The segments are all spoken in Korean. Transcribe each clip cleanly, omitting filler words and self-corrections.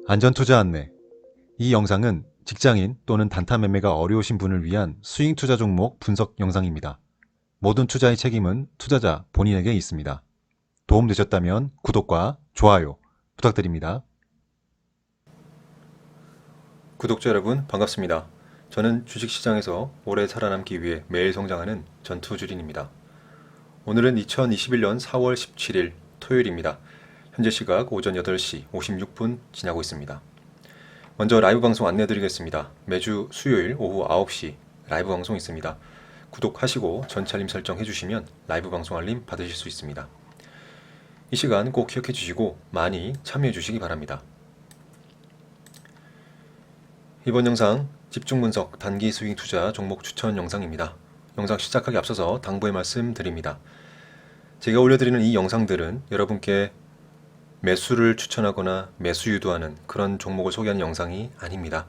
안전투자 안내. 이 영상은 직장인 또는 단타 매매가 어려우신 분을 위한 스윙 투자 종목 분석 영상입니다. 모든 투자의 책임은 투자자 본인에게 있습니다. 도움되셨다면 구독과 좋아요 부탁드립니다. 구독자 여러분 반갑습니다. 저는 주식시장에서 오래 살아남기 위해 매일 성장하는 전투주린입니다. 오늘은 2021년 4월 17일 토요일입니다. 현재 시각 오전 8시 56분 지나고 있습니다. 먼저 라이브 방송 안내드리겠습니다. 매주 수요일 오후 9시 라이브 방송 있습니다. 구독하시고 전체 알림 설정 해주시면 라이브 방송 알림 받으실 수 있습니다. 이 시간 꼭 기억해 주시고 많이 참여해 주시기 바랍니다. 이번 영상 집중 분석 단기 스윙 투자 종목 추천 영상입니다. 영상 시작하기 앞서서 당부의 말씀 드립니다. 제가 올려드리는 이 영상들은 여러분께 매수를 추천하거나 매수 유도하는 그런 종목을 소개하는 영상이 아닙니다.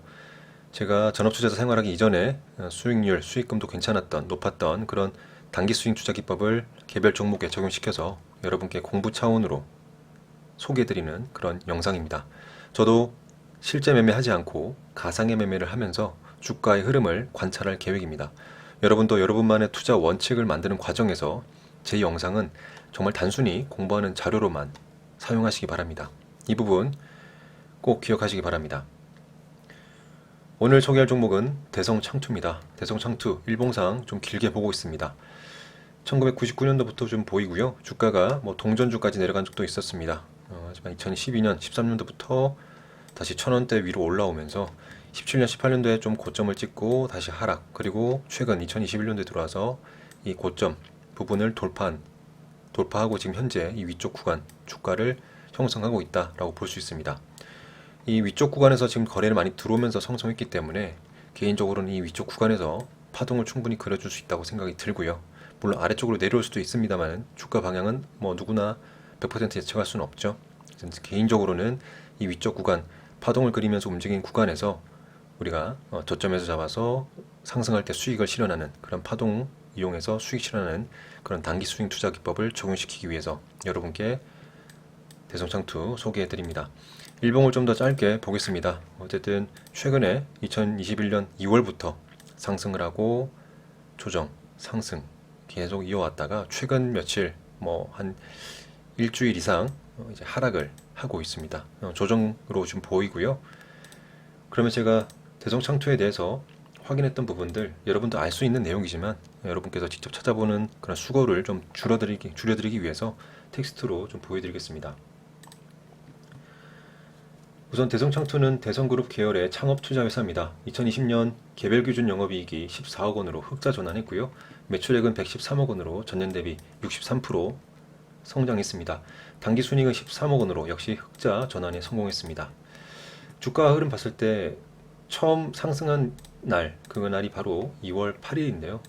제가 전업투자자 생활하기 이전에 수익률, 수익금도 괜찮았던, 높았던 그런 단기 스윙 투자 기법을 개별 종목에 적용시켜서 여러분께 공부 차원으로 소개해드리는 그런 영상입니다. 저도 실제 매매하지 않고 가상의 매매를 하면서 주가의 흐름을 관찰할 계획입니다. 여러분도 여러분만의 투자 원칙을 만드는 과정에서 제 영상은 정말 단순히 공부하는 자료로만 사용하시기 바랍니다. 이 부분 꼭 기억하시기 바랍니다. 오늘 소개할 종목은 대성창투입니다. 대성창투 일봉상 좀 길게 보고 있습니다. 1999년도부터 좀 보이고요. 주가가 동전주까지 내려간 적도 있었습니다. 하지만 2012년, 13년도부터 다시 1000원대 위로 올라오면서 17년, 18년도에 좀 고점을 찍고 다시 하락, 그리고 최근 2021년도에 들어와서 이 고점 부분을 돌파하고 지금 현재 이 위쪽 구간 주가를 형성하고 있다라고 볼 수 있습니다. 이 위쪽 구간에서 지금 거래를 많이 들어오면서 성성했기 때문에 개인적으로는 이 위쪽 구간에서 파동을 충분히 그려줄 수 있다고 생각이 들고요. 물론 아래쪽으로 내려올 수도 있습니다만 주가 방향은 누구나 100% 예측할 수는 없죠. 개인적으로는 이 위쪽 구간 파동을 그리면서 움직인 구간에서 우리가 저점에서 잡아서 상승할 때 수익을 실현하는 그런 파동 이용해서 수익 실현하는 그런 단기 스윙 투자 기법을 적용시키기 위해서 여러분께 대성창투 소개해드립니다. 일봉을 좀 더 짧게 보겠습니다. 어쨌든 최근에 2021년 2월부터 상승을 하고 조정, 상승 계속 이어왔다가 최근 며칠 한 일주일 이상 이제 하락을 하고 있습니다. 조정으로 좀 보이고요. 그러면 제가 대성창투에 대해서 확인했던 부분들 여러분도 알 수 있는 내용이지만 여러분께서 직접 찾아보는 그런 수고를 좀 줄여드리기 위해서 텍스트로 좀 보여드리겠습니다. 우선 대성창투는 대성그룹 계열의 창업투자회사입니다. 2020년 개별기준 영업이익이 14억 원으로 흑자 전환했고요. 매출액은 113억 원으로 전년 대비 63% 성장했습니다. 당기순이익은 13억 원으로 역시 흑자 전환에 성공했습니다. 주가 흐름 봤을 때 처음 상승한 날, 그 날이 바로 2월 8일인데요.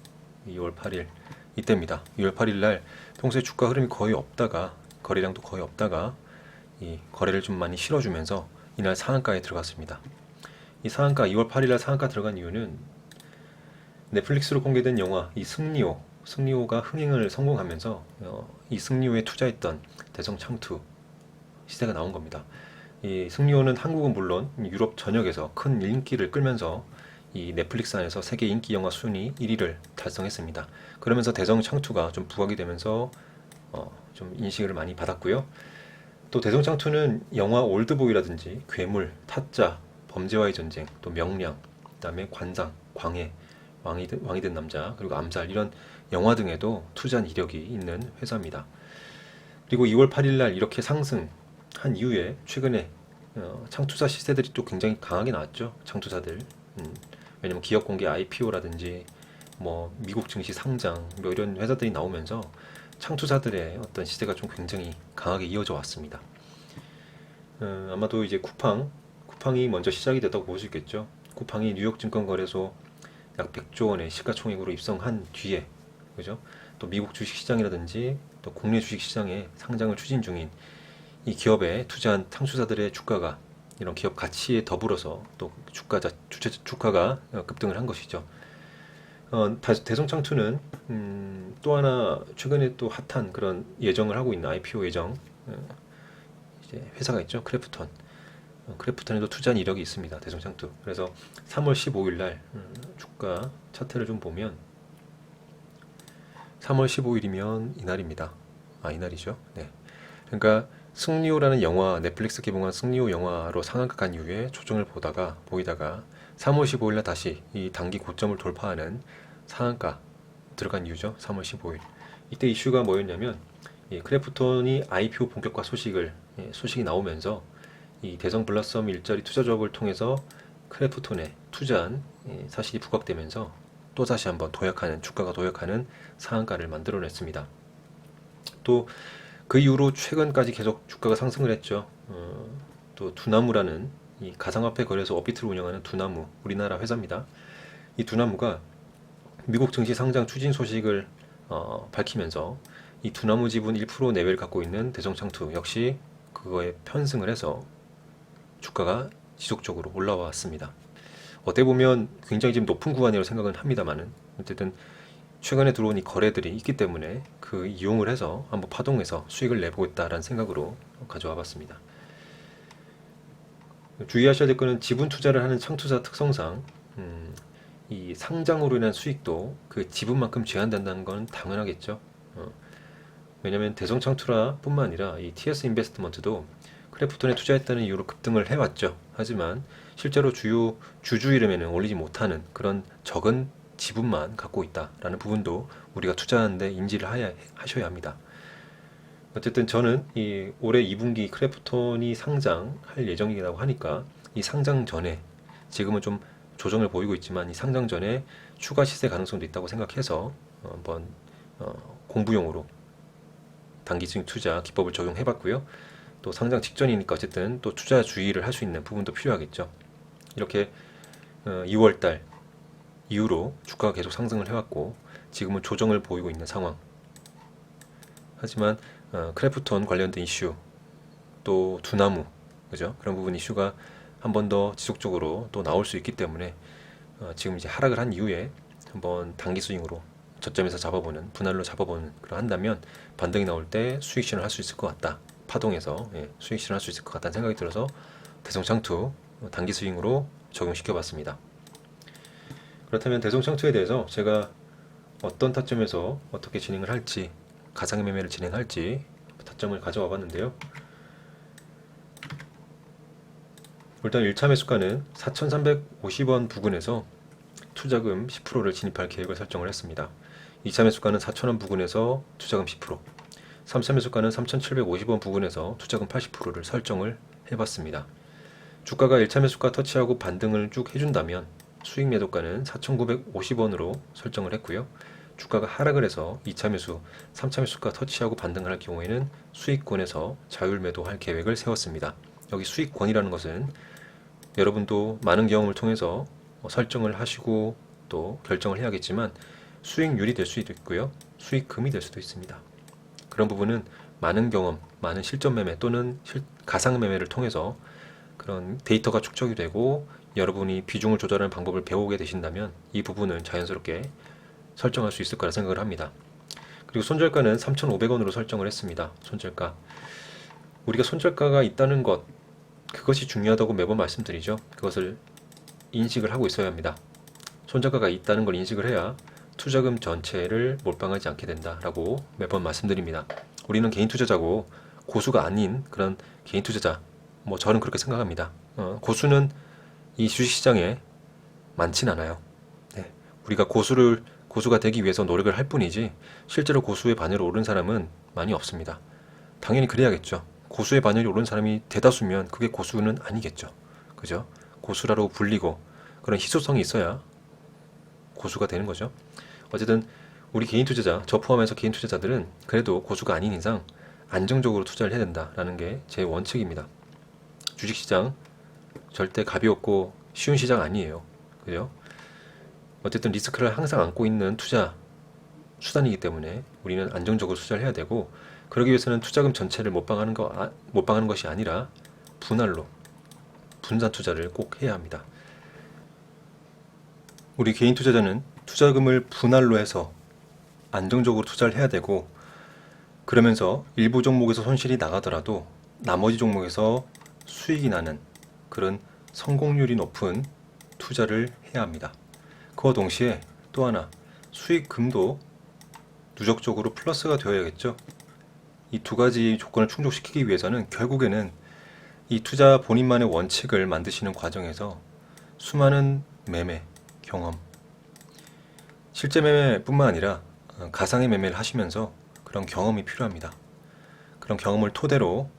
2월 8일 이때입니다. 2월 8일 날 평소에 주가 흐름이 거의 없다가 거래량도 거의 없다가 이 거래를 좀 많이 실어주면서 이날 상한가에 들어갔습니다. 이 상한가 2월 8일 날 상한가 들어간 이유는 넷플릭스로 공개된 영화 이 승리호가 흥행을 성공하면서 이 승리호에 투자했던 대성창투 시세가 나온 겁니다. 이 승리호는 한국은 물론 유럽 전역에서 큰 인기를 끌면서 이 넷플릭스 안에서 세계 인기 영화 순위 1위를 달성했습니다. 그러면서 대성창투가 좀 부각이 되면서 좀 인식을 많이 받았고요. 또 대성창투는 영화 올드보이라든지 괴물, 타짜, 범죄와의 전쟁, 또 명량, 그다음에 관상, 광해, 왕이 된 남자, 그리고 암살 이런 영화 등에도 투자한 이력이 있는 회사입니다. 그리고 2월 8일 날 이렇게 상승한 이후에 최근에 창투사 시세들이 또 굉장히 강하게 나왔죠. 창투사들. 왜냐면 기업 공개 IPO라든지 미국 증시 상장 이런 회사들이 나오면서 창투사들의 어떤 시세가 좀 굉장히 강하게 이어져 왔습니다. 아마도 이제 쿠팡이 먼저 시작이 됐다고 볼 수 있겠죠. 쿠팡이 뉴욕 증권거래소 약 100조 원의 시가총액으로 입성한 뒤에, 그죠? 또 미국 주식시장이라든지 또 국내 주식시장에 상장을 추진 중인 이 기업에 투자한 창투사들의 주가가 이런 기업 가치에 더불어서 또 주가가 급등을 한 것이죠. 대성창투는 또 하나 최근에 또 핫한 그런 예정을 하고 있는 IPO 예정 이제 회사가 있죠. 크래프톤. 크래프톤에도 투자한 이력이 있습니다. 대성창투. 그래서 3월 15일 날 주가 차트를 좀 보면 3월 15일이면 이날입니다. 이날이죠. 네. 그러니까 승리호라는 영화, 넷플릭스 개봉한 승리호 영화로 상한가 간 이후에 조정을 보이다가 3월 15일 날 다시 이 단기 고점을 돌파하는 상한가 들어간 이유죠. 3월 15일. 이때 이슈가 뭐였냐면 크래프톤이 IPO 본격화 소식이 나오면서 이 대성 블라썸 일자리 투자 조합을 통해서 크래프톤에 투자한 사실이 부각되면서 또 다시 한번 주가가 도약하는 상한가를 만들어냈습니다. 또 그 이후로 최근까지 계속 주가가 상승을 했죠. 또 두나무라는 이 가상화폐 거래소 업비트를 운영하는 두나무, 우리나라 회사입니다. 이 두나무가 미국 증시 상장 추진 소식을 밝히면서 이 두나무 지분 1% 내외를 갖고 있는 대성창투 역시 그거에 편승을 해서 주가가 지속적으로 올라왔습니다. 어떻게 보면 굉장히 지금 높은 구간이라고 생각은 합니다만은 어쨌든 최근에 들어온 이 거래들이 있기 때문에 그 이용을 해서 한번 파동해서 수익을 내보겠다라는 생각으로 가져와 봤습니다. 주의하셔야 될 것은 지분 투자를 하는 창투자 특성상 이 상장으로 인한 수익도 그 지분만큼 제한된다는 건 당연하겠죠. 왜냐하면 대성창투라 뿐만 아니라 이 TS 인베스트먼트도 크래프톤에 투자했다는 이유로 급등을 해왔죠. 하지만 실제로 주요 주주 이름에는 올리지 못하는 그런 적은 지분만 갖고 있다라는 부분도 우리가 투자하는데 인지를 하셔야 합니다. 어쨌든 저는 이 올해 2분기 크래프톤이 상장할 예정이라고 하니까 이 상장 전에 지금은 좀 조정을 보이고 있지만 이 상장 전에 추가 시세 가능성도 있다고 생각해서 한번 공부용으로 단기증 투자 기법을 적용해 봤고요. 또 상장 직전이니까 어쨌든 또 투자 주의를 할 수 있는 부분도 필요하겠죠. 이렇게 2월달 이후로 주가가 계속 상승을 해왔고 지금은 조정을 보이고 있는 상황. 하지만 크래프톤 관련된 이슈 또 두나무 그죠? 그런 부분 이슈가 한 번 더 지속적으로 또 나올 수 있기 때문에 지금 이제 하락을 한 이후에 한번 단기 스윙으로 저점에서 잡아보는 분할로 잡아보는 그런 한다면 반등이 나올 때 수익 실현을 할 수 있을 것 같다. 파동에서 수익 실현할 수 있을 것 같다는 생각이 들어서 대성창투 단기 스윙으로 적용시켜 봤습니다. 그렇다면 대성창투에 대해서 제가 어떤 타점에서 어떻게 진행을 할지 가상의 매매를 진행할지 타점을 가져와 봤는데요. 일단 1차 매수가는 4,350원 부근에서 투자금 10%를 진입할 계획을 설정을 했습니다. 2차 매수가는 4,000원 부근에서 투자금 10%, 3차 매수가는 3,750원 부근에서 투자금 80%를 설정을 해봤습니다. 주가가 1차 매수가 터치하고 반등을 쭉 해준다면 수익 매도가는 4,950원으로 설정을 했고요. 주가가 하락을 해서 2차 매수, 3차 매수가 터치하고 반등을 할 경우에는 수익권에서 자율 매도할 계획을 세웠습니다. 여기 수익권이라는 것은 여러분도 많은 경험을 통해서 설정을 하시고 또 결정을 해야겠지만 수익률이 될 수도 있고요. 수익금이 될 수도 있습니다. 그런 부분은 많은 경험, 많은 실전 매매 또는 가상 매매를 통해서 그런 데이터가 축적이 되고 여러분이 비중을 조절하는 방법을 배우게 되신다면 이 부분은 자연스럽게 설정할 수 있을 거라 생각을 합니다. 그리고 손절가는 3,500원으로 설정을 했습니다. 손절가. 우리가 손절가가 있다는 것, 그것이 중요하다고 매번 말씀드리죠. 그것을 인식을 하고 있어야 합니다. 손절가가 있다는 걸 인식을 해야 투자금 전체를 몰빵하지 않게 된다라고 매번 말씀드립니다. 우리는 개인 투자자고 고수가 아닌 그런 개인 투자자, 저는 그렇게 생각합니다. 고수는 이 주식시장에 많진 않아요. 네. 우리가 고수가 되기 위해서 노력을 할 뿐이지 실제로 고수의 반열에 오른 사람은 많이 없습니다. 당연히 그래야겠죠. 고수의 반열에 오른 사람이 대다수면 그게 고수는 아니겠죠. 그죠? 고수라고 불리고 그런 희소성이 있어야 고수가 되는 거죠. 어쨌든 우리 개인 투자자, 저 포함해서 개인 투자자들은 그래도 고수가 아닌 이상 안정적으로 투자를 해야 된다라는 게 제 원칙입니다. 주식시장 절대 가볍고 쉬운 시장 아니에요. 그죠? 어쨌든 리스크를 항상 안고 있는 투자 수단이기 때문에 우리는 안정적으로 투자를 해야 되고 그러기 위해서는 투자금 전체를 몰빵하는 것이 아니라 분할로 분산 투자를 꼭 해야 합니다. 우리 개인 투자자는 투자금을 분할로 해서 안정적으로 투자를 해야 되고 그러면서 일부 종목에서 손실이 나가더라도 나머지 종목에서 수익이 나는 그런 성공률이 높은 투자를 해야 합니다. 그와 동시에 또 하나 수익금도 누적적으로 플러스가 되어야겠죠. 이 두 가지 조건을 충족시키기 위해서는 결국에는 이 투자 본인만의 원칙을 만드시는 과정에서 수많은 매매, 경험, 실제 매매뿐만 아니라 가상의 매매를 하시면서 그런 경험이 필요합니다. 그런 경험을 토대로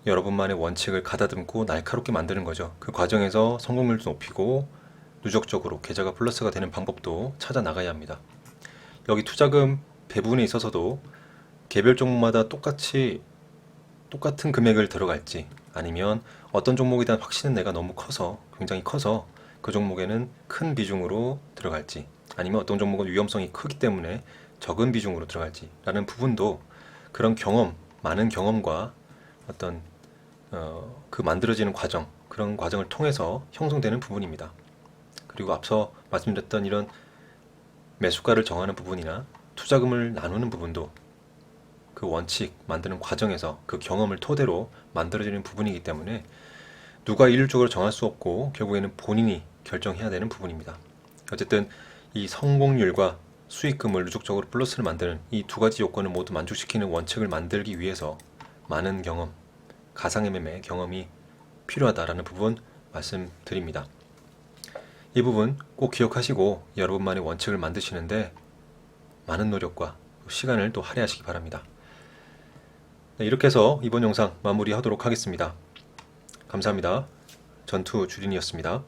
여러분만의 원칙을 가다듬고 날카롭게 만드는 거죠. 그 과정에서 성공률도 높이고 누적적으로 계좌가 플러스가 되는 방법도 찾아 나가야 합니다. 여기 투자금 배분에 있어서도 개별 종목마다 똑같은 금액을 들어갈지, 아니면 어떤 종목에 대한 확신은 내가 너무 굉장히 커서 그 종목에는 큰 비중으로 들어갈지, 아니면 어떤 종목은 위험성이 크기 때문에 적은 비중으로 들어갈지 라는 부분도 그런 많은 경험과 어떤 그 만들어지는 과정, 그런 과정을 통해서 형성되는 부분입니다. 그리고 앞서 말씀드렸던 이런 매수가를 정하는 부분이나 투자금을 나누는 부분도 그 원칙 만드는 과정에서 그 경험을 토대로 만들어지는 부분이기 때문에 누가 일률적으로 정할 수 없고 결국에는 본인이 결정해야 되는 부분입니다. 어쨌든 이 성공률과 수익금을 누적적으로 플러스를 만드는 이 두 가지 요건을 모두 만족시키는 원칙을 만들기 위해서 많은 경험, 가상의 매매 경험이 필요하다라는 부분 말씀드립니다. 이 부분 꼭 기억하시고 여러분만의 원칙을 만드시는데 많은 노력과 시간을 또 할애하시기 바랍니다. 네, 이렇게 해서 이번 영상 마무리하도록 하겠습니다. 감사합니다. 전투 주린이었습니다.